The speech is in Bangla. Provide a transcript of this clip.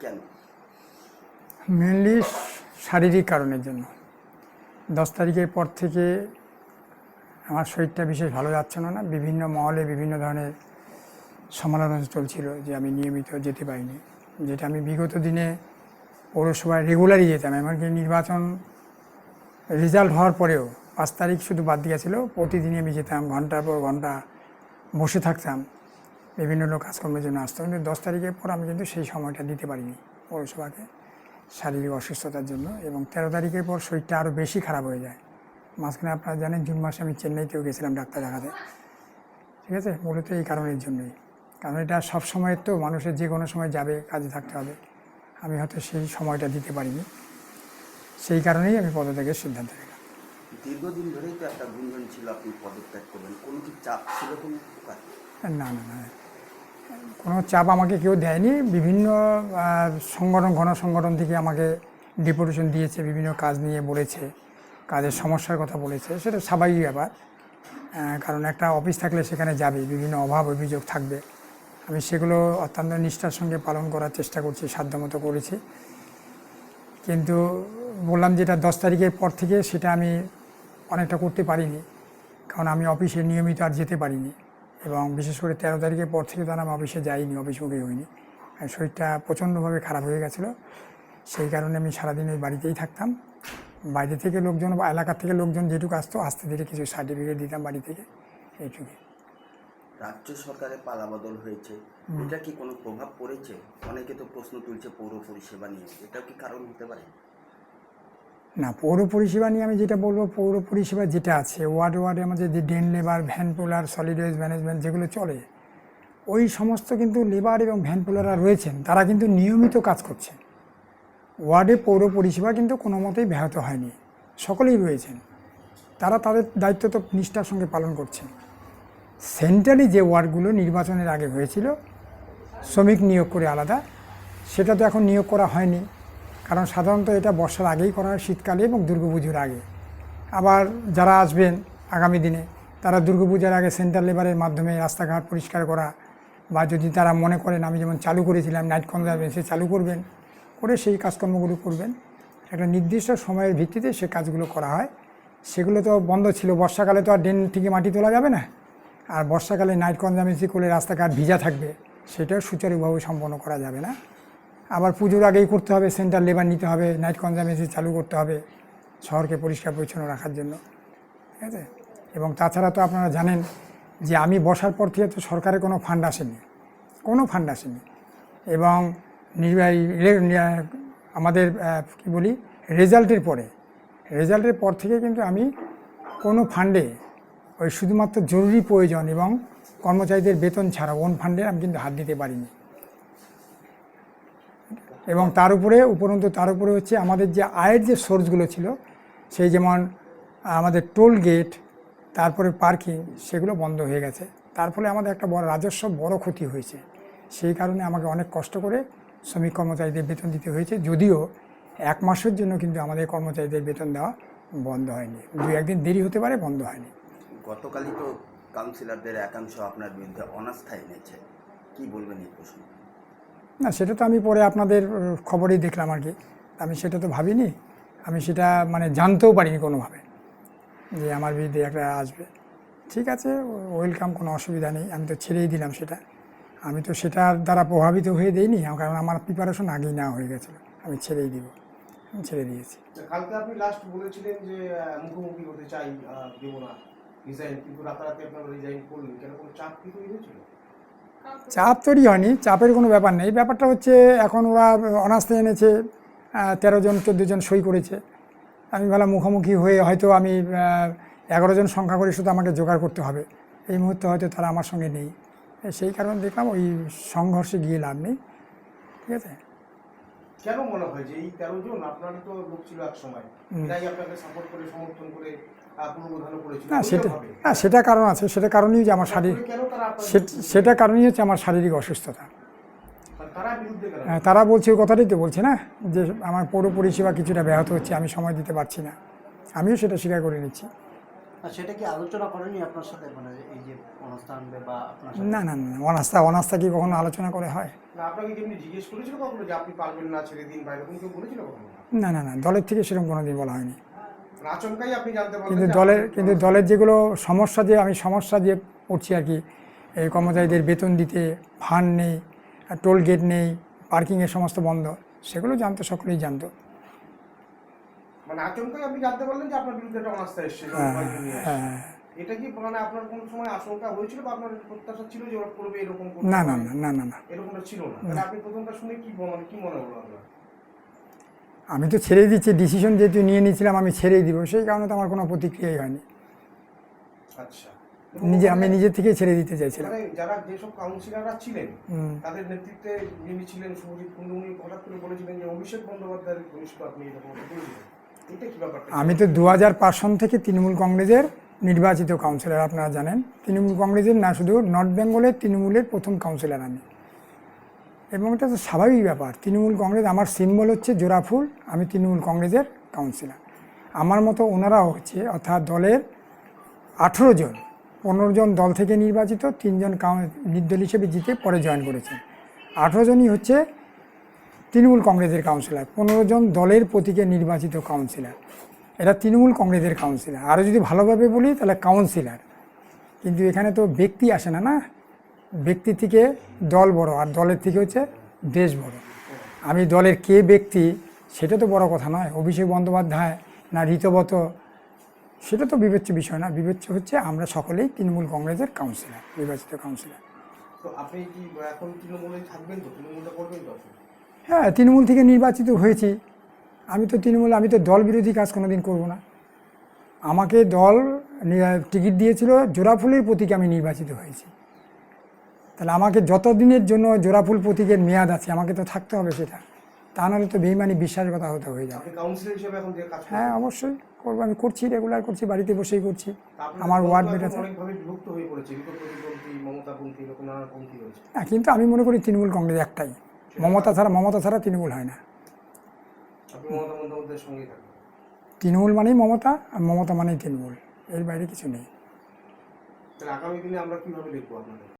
কেন? মেনলি শারীরিক কারণের জন্য। 10 তারিখের পর থেকে আমার শরীরটা বিশেষ ভালো যাচ্ছে না। বিভিন্ন মহলে বিভিন্ন ধরনের সমালোচনা চলছিল যে আমি নিয়মিত যেতে পারিনি, যেটা আমি বিগত দিনে পৌরসভায় রেগুলারই যেতাম। এমনকি নির্বাচন রেজাল্ট হওয়ার পরেও 5 তারিখ শুধু বাদ দিয়েছিল, প্রতিদিনই আমি যেতাম, ঘন্টার পর ঘন্টা বসে থাকতাম, বিভিন্ন লোক কাজকর্মের জন্য আসতো। কিন্তু 10 তারিখের পর আমি কিন্তু সেই সময়টা দিতে পারিনি পৌরসভাকে শারীরিক অসুস্থতার জন্য। এবং 13 তারিখের পর শরীরটা আরও বেশি খারাপ হয়ে যায়। মাঝখানে আপনারা জানেন জুন মাসে আমি চেন্নাইতেও গেছিলাম ডাক্তার দেখাতে। ঠিক আছে, মূলত এই কারণের জন্যই। কারণ এটা সব সময়ের তো মানুষের যে কোনো সময় যাবে, কাজে থাকতে হবে। আমি হয়তো সেই সময়টা দিতে পারিনি, সেই কারণেই আমি পদত্যাগের সিদ্ধান্ত নিলাম। দীর্ঘদিন ধরেই তো একটা গুঞ্জন ছিল আপনি পদত্যাগ করবেন, কোনো কি চাপ ছিল কোনো প্রকার? না না না, কোনো চাপ আমাকে কেউ দেয়নি। বিভিন্ন গণসংগঠন থেকে আমাকে ডেপুটেশন দিয়েছে, বিভিন্ন কাজ নিয়ে বলেছে, কাজের সমস্যার কথা বলেছে। সেটা স্বাভাবিক ব্যাপার, কারণ একটা অফিস থাকলে সেখানে যাবে, বিভিন্ন অভাব অভিযোগ থাকবে। আমি সেগুলো অত্যন্ত নিষ্ঠার সঙ্গে পালন করার চেষ্টা করছি, সাধ্যমতো করেছি। কিন্তু বললাম যেটা 10 তারিখের পর থেকে সেটা আমি অনেকটা করতে পারিনি, কারণ আমি অফিসে নিয়মিত আর যেতে পারিনি। এবং বিশেষ করে 13 তারিখের পর থেকে তো আমি অফিসে যাইনি, অফিসমুখী হইনি। শরীরটা প্রচণ্ডভাবে খারাপ হয়ে গেছিলো, সেই কারণে আমি সারাদিন ওই বাড়িতেই থাকতাম। বাইরে থেকে লোকজন বা এলাকার থেকে লোকজন যেটুকু আসতো, আসতে ধীরে কিছু সার্টিফিকেট দিতাম বাড়ি থেকে, এইটুকুই। রাজ্য সরকারে পালাবদল হয়েছে, এটা কি কোনো প্রভাব পড়েছে? অনেকে তো প্রশ্ন তুলছে পৌর পরিষেবা নিয়ে, এটাও কি কারণ হতে পারে? না, পৌর পরিষেবা নিয়ে আমি যেটা বলবো, পৌর পরিষেবা যেটা আছে ওয়ার্ডে আমাদের যে drain labour, van puller, solid waste management যেগুলো চলে, ওই সমস্ত কিন্তু লেবার এবং ভ্যান পুলাররা রয়েছেন, তারা কিন্তু নিয়মিত কাজ করছে। ওয়ার্ডে পৌর পরিষেবা কিন্তু কোনো মতেই ব্যাহত হয়নি, সকলেই রয়েছেন, তারা তাদের দায়িত্ব তো নিষ্ঠার সঙ্গে পালন করছেন। সেন্ট্রালি যে ওয়ার্ডগুলো নির্বাচনের আগে হয়েছিল শ্রমিক নিয়োগ করে আলাদা, সেটা তো এখন নিয়োগ করা হয়নি, কারণ সাধারণত এটা বর্ষার আগেই করা হয়, শীতকালে এবং দুর্গাপুজোর আগে। আবার যারা আসবেন আগামী দিনে, তারা দুর্গাপূজার আগে সেন্ট্রাল লেবারের মাধ্যমে রাস্তাঘাট পরিষ্কার করা, বা যদি তারা মনে করেন আমি যেমন চালু করেছিলাম নাইট কনজারভেন্সি চালু করবেন, করে সেই কাজকর্মগুলো করবেন। একটা নির্দিষ্ট সময়ের ভিত্তিতে সে কাজগুলো করা হয়। সেগুলো তো বন্ধ ছিল, বর্ষাকালে তো আর ড্রেন থেকে মাটি তোলা যাবে না, আর বর্ষাকালে নাইট কনজারভেন্সি করলে রাস্তাঘাট ভিজা থাকবে, সেটাও সুচারুভাবে সম্পন্ন করা যাবে না। আবার পুজোর আগেই করতে হবে, সেন্ট্রাল লেবার নিতে হবে, নাইট কনজারভেন্সি চালু করতে হবে শহরকে পরিষ্কার পরিচ্ছন্ন রাখার জন্য। ঠিক আছে, এবং তাছাড়া তো আপনারা জানেন যে আমি বসার পর থেকে তো সরকারের কোনো ফান্ড আসেনি, কোনো ফান্ড আসেনি। এবং আমাদের কি বলি রেজাল্টের পর থেকে কিন্তু আমি কোনো ফান্ডে, ওই শুধুমাত্র জরুরি প্রয়োজন এবং কর্মচারীদের বেতন ছাড়া ওন ফান্ডে আমি কিন্তু হাত দিতে পারিনি। এবং তার উপরে হচ্ছে আমাদের যে আয়ের যে সোর্সগুলো ছিল, সেই যেমন আমাদের টোল গেট, তারপরে পার্কিং, সেগুলো বন্ধ হয়ে গেছে। তার ফলে আমাদের একটা রাজস্ব বড় ক্ষতি হয়েছে। সেই কারণে আমাকে অনেক কষ্ট করে শ্রমিক কর্মচারীদের বেতন দিতে হয়েছে, যদিও 1 মাসের জন্য কিন্তু আমাদের কর্মচারীদের বেতন দেওয়া বন্ধ হয়নি, 2-1 দিন দেরি হতে পারে, বন্ধ হয়নি। গতকালই তো কাউন্সিলরদের একাংশ আপনার বিরুদ্ধে অনাস্থা এনেছে, কি বলবেন এই প্রশ্ন? না, সেটা তো আমি পরে আপনাদের খবরেই দেখলাম আর কি। আমি সেটা তো ভাবিনি, আমি সেটা জানতেও পারিনি কোনোভাবে যে আমার বিরুদ্ধে একটা আসবে। ঠিক আছে, ওয়েলকাম, কোনো অসুবিধা নেই, আমি তো ছেড়েই দিলাম সেটা। আমি তো সেটার দ্বারা প্রভাবিত হয়ে দেইনি, কারণ আমার প্রিপারেশন আগেই নেওয়া হয়ে গেছিলো, আমি ছেড়েই দিব, আমি ছেড়ে দিয়েছি। কালকে আপনি লাস্ট বলেছিলেন যে মুখোমুখি হতে চাই, দেবো না রিজাইন, কিন্তু রাতারাতি আপনারা রিজাইন করলেন, কেন কোনো চাপ কি তৈরি হয়েছিল? চাপ তৈরি হয়নি, চাপের কোনো ব্যাপার নেই। ব্যাপারটা হচ্ছে এখন ওরা অনাস্থা এনেছে, 13 জন 14 জন সই করেছে। আমি ভাবলাম মুখোমুখি হয়ে হয়তো আমি 11 জন সংখ্যা করে শুধু আমাকে জোগাড় করতে হবে, এই মুহূর্তে হয়তো তারা আমার সঙ্গে নেই। সেই কারণে দেখলাম ওই সংঘর্ষে গিয়ে লাভ নেই। ঠিক আছে, কেন মনে হয় যে এই 13 জন আপনারই তো লোক ছিল এক সময়, এরাই আপনাকে সাপোর্ট করে সমর্থন করে পুনর্বোধন করেছিল? না, সেটা কারণ আছে, সেটা কারণেই যে আমার সেটা কারণেই হচ্ছে আমার শারীরিক অসুস্থতা। তারা বলছে, ওই কথাটাই তো বলছে না, যে আমার পৌর পরিষেবা কিছুটা ব্যাহত হচ্ছে, আমি সময় দিতে পারছি না, আমিও সেটা স্বীকার করে নিচ্ছি। আর সেটা কি আলোচনা করেনি আপনার সাথে, মানে এই যে অনাস্থা আনবে বা আপনার সাথে? না না না, অনাস্থা কি কখনো আলোচনা করে হয়? না আপনাকে যেমনি জিজ্ঞেস করেছিল কখনো যে আপনি পারবেন না, ছেড়ে দিন, বা এরকম কেউ বলেছিল কখনো? না না না, দলের থেকে সেরকম কোনো দিন বলা হয়নি। মানে আচমকাই আপনি জানতে পারলেন কিন্তু যে দলের আপনার- কিন্তু দলের যেগুলো সমস্যা যে পড়ছি আর কি, এই কর্মচারীদের বেতন দিতে ফান্ড নেই, টোল গেট নেই, পার্কিংয়ের সমস্ত বন্ধ, সেগুলো জানতো, সকলেই জানতো। মানে আচমকাই আপনি জানতে পারলেন যে আপনার বিরুদ্ধে একটা অনাস্থা এসেছে হ্যাঁ, জলপাইগুড়ি নিয়ে এসে। হ্যাঁ। এটা কি মানে আপনার কোনো সময় আশঙ্কা হয়েছিল বা আপনার প্রত্যাশা ছিল যে ওরা করবে এরকম করবে? না না না না না না, এরকমটা ছিল না। তাহলে আপনি প্রথমটা শুনে কি মানে কি মনে হলো আপনার? আমি তো ছেড়েই দিচ্ছি, ডিসিশন যেহেতু নিয়ে নিয়েছিলাম আমি ছেড়েই দিব, সেই কারণে তো আমার কোনো প্রতিক্রিয়াই হয়নি। আচ্ছা। আমি নিজে থেকেই ছেড়ে দিতে চাইছিলাম। মানে যারা যেসব কাউন্সিলররা ছিলেন হুম। তাদের নেতৃত্বে যিনি ছিলেন শুভজিৎ কুণ্ডু, উনি হঠাৎ করে বলেছিলেন যে অভিষেক বন্দ্যোপাধ্যায়ের ঘনিষ্ঠ আপনি, এরকম একটা বলেছিলেন। এটা কি ব্যাপারটা? আমি তো 2005 সন থেকে তৃণমূল কংগ্রেসের নির্বাচিত কাউন্সিলর, আপনারা জানেন। তৃণমূল কংগ্রেসের না, শুধু নর্থ বেঙ্গলের তৃণমূলের প্রথম কাউন্সিলর আমি। এবং এটা তো স্বাভাবিক ব্যাপার, তৃণমূল কংগ্রেস আমার সিম্বল হচ্ছে জোড়াফুল, আমি তৃণমূল কংগ্রেসের কাউন্সিলর। আমার মতো ওনারাও হচ্ছে, অর্থাৎ দলের 18 জন, 15 জন দল থেকে নির্বাচিত, 3 জন নির্দল হিসেবে জিতে পরে জয়েন করেছেন। 18 জনই হচ্ছে তৃণমূল কংগ্রেসের কাউন্সিলর, 15 জন দলের প্রতীকে নির্বাচিত কাউন্সিলর। এরা তৃণমূল কংগ্রেসের কাউন্সিলর। আরও যদি ভালোভাবে বলি তাহলে কাউন্সিলর। কিন্তু এখানে তো ব্যক্তি আসে না, না, ব্যক্তি থেকে দল বড়, আর দলের থেকে হচ্ছে দেশ বড়। আমি দলের কে ব্যক্তি সেটা তো বড় কথা নয়, অভিষেক বন্দ্যোপাধ্যায় না ঋতব্রত, সেটা তো বিবেচ্য বিষয় না। বিবেচ্য হচ্ছে আমরা সকলেই তৃণমূল কংগ্রেসের কাউন্সিলর, নির্বাচিত কাউন্সিলর। তো আপনি কি এখন তৃণমূলে থাকবেন তো, তৃণমূলটা করবেন তো? হ্যাঁ, তৃণমূল থেকে নির্বাচিত হয়েছি। আমি তো দল বিরোধী কাজ কোনোদিন করব না। আমাকে দল টিকিট দিয়েছিল, জোড়াফুলের প্রতীকে আমি নির্বাচিত হয়েছি। তাহলে আমাকে যতদিনের জন্য জোড়াফুল প্রতীকের মেয়াদ আছে আমাকে তো থাকতে হবে সেটা, তা নাহলে তো বেইমানি বিশ্বাসঘাতকতা হয়ে যাবে। আপনি কাউন্সিলর হিসেবে এখন যে কাজ হ্যাঁ, করছেন, অবশ্যই করবো, আমি করছি, রেগুলার করছি, বাড়িতে বসেই করছি। তা আপনাদের আমার দল তো ওয়ার্ড এখন মেট আছে। অনেকভাবে বিভক্ত হয়ে পড়েছে, ঋতপন্থী, মমতাপন্থী, এরকম নানা পন্থী রয়েছে। হ্যাঁ, কিন্তু আমি মনে করি তৃণমূল কংগ্রেস একটাই, মমতা ছাড়া তৃণমূল হয় না। আপনি মমতা বন্দ্যোপাধ্যায়ের সঙ্গেই থাকবেন। তৃণমূল মানেই মমতা, আর মমতা মানেই তৃণমূল, এর বাইরে কিছু নেই। তাহলে আগামী দিনে আমরা কিভাবে দেখবো আপনাদের?